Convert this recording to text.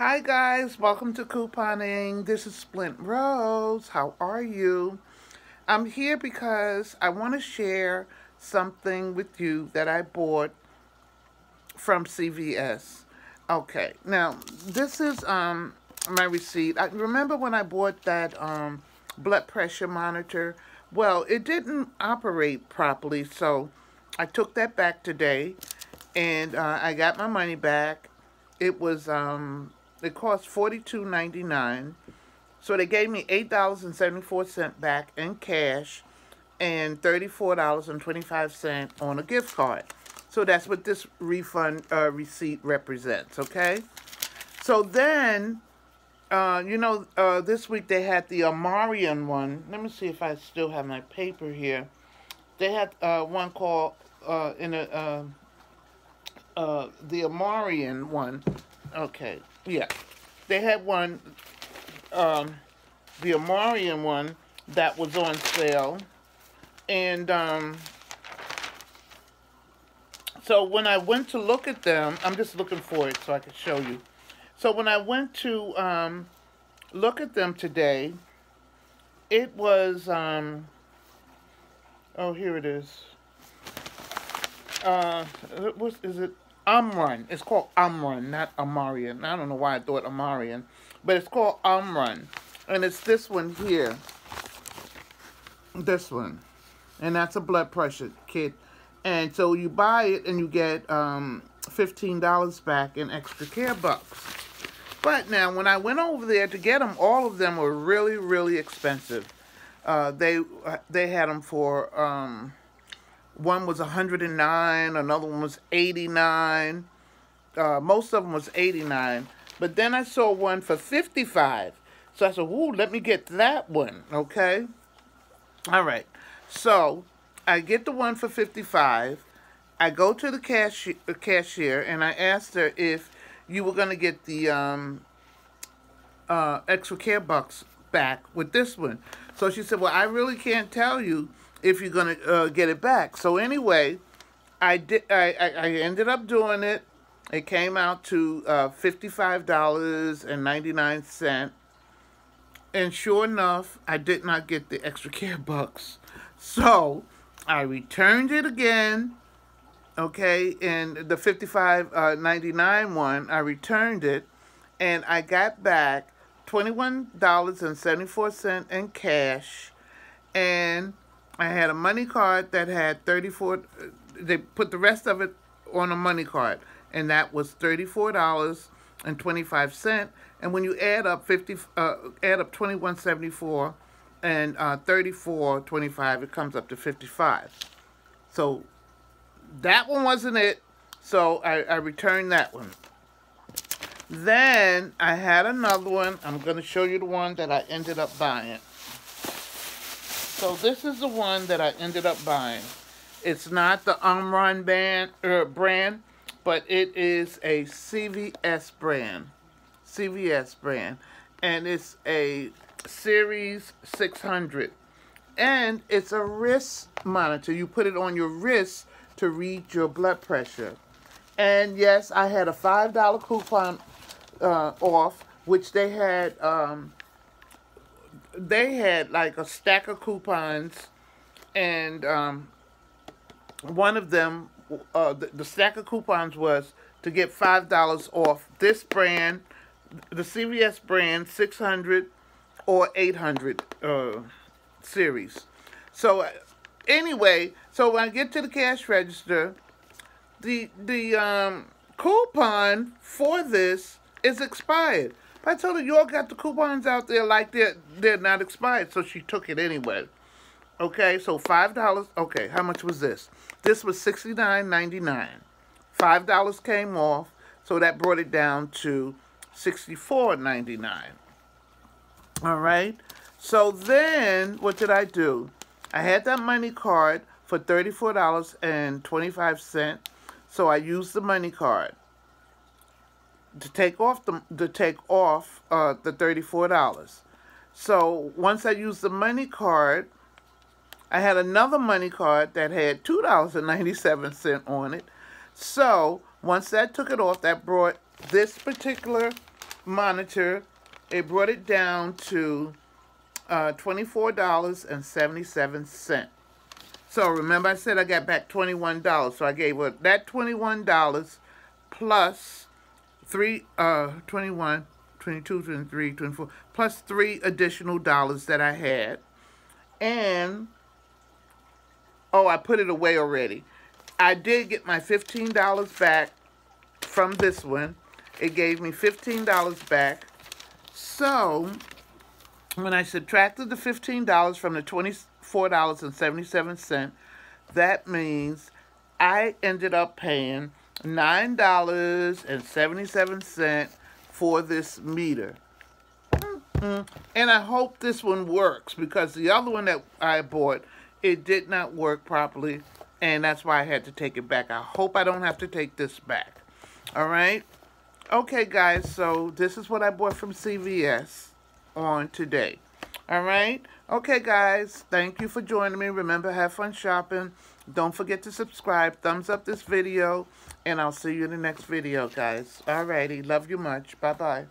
Hi guys, welcome to couponing. This is Splint Rose. How are you? I'm here because I want to share something with you that I bought from CVS. Okay, now this is my receipt. I remember when I bought that blood pressure monitor. Well, it didn't operate properly, so I took that back today, and I got my money back. It cost $42.99. So they gave me $8.74 back in cash and $34.25 on a gift card. So that's what this refund receipt represents, okay? So then, this week they had the Amarian one. Let me see if I still have my paper here. They had one called the Amarian one. Okay, yeah. They had one, the Amarian one that was on sale. And so when I went to look at them, I'm just looking for it so I can show you. So when I went to look at them today, it was, oh, here it is. Is it? Amrun. It's called Amrun, not Amarian. I don't know why I thought Amarian, but it's called Amrun. And it's this one here. This one. And that's a blood pressure kit. And so you buy it and you get $15 back in extra care bucks. But now, when I went over there to get them, all of them were really, really expensive. They had them for... one was 109, another one was 89. Most of them was 89. But then I saw one for 55. So I said, ooh, let me get that one, okay? All right. So I get the one for 55. I go to the cashier, and I asked her if you were going to get the extra care bucks back with this one. So she said, well, I really can't tell you if you're going to get it back. So anyway, I ended up doing it. It came out to $55.99. And sure enough, I did not get the extra care bucks. So I returned it again. Okay, and the $55.99 one, I returned it. And I got back $21.74 in cash. And I had a money card that had they put the rest of it on a money card, and that was $34.25. And when you add up $21.74 and $34.25, it comes up to $55. So that one wasn't it. So I returned that one. Then I had another one. I'm going to show you the one that I ended up buying. So this is the one that I ended up buying. It's not the Amrun brand, but it is a CVS brand. CVS brand. And it's a Series 600. And it's a wrist monitor. You put it on your wrist to read your blood pressure. And yes, I had a $5 coupon off, which they had... they had like a stack of coupons, and one of them, the stack of coupons was to get $5 off this brand, the CVS brand 600 or 800 series. So anyway, so when I get to the cash register, the coupon for this is expired. I told her, you all got the coupons out there like they're not expired. So she took it anyway. Okay, so $5. Okay, how much was this? This was $69.99. $5 came off, so that brought it down to $64.99. All right. So then, what did I do? I had that money card for $34.25. So I used the money card to take off the $34. So once I used the money card, I had another money card that had $2.97 on it. So once that took it off, that brought this particular monitor, it brought it down to $24.77. So remember I said I got back $21. So I gave her that $21 plus 21, 22, 23, 24, plus $3 additional that I had. And, oh, I put it away already. I did get my $15 back from this one. It gave me $15 back. So, when I subtracted the $15 from the $24.77, that means I ended up paying $9.77 for this meter. And I hope this one works, because the other one that I bought, it did not work properly, and that's why I had to take it back. I hope I don't have to take this back. All right? Okay, guys, so this is what I bought from CVS on today. All right? Okay, guys, thank you for joining me. Remember, have fun shopping. Don't forget to subscribe. Thumbs up this video, and I'll see you in the next video, guys. All righty. Love you much. Bye-bye.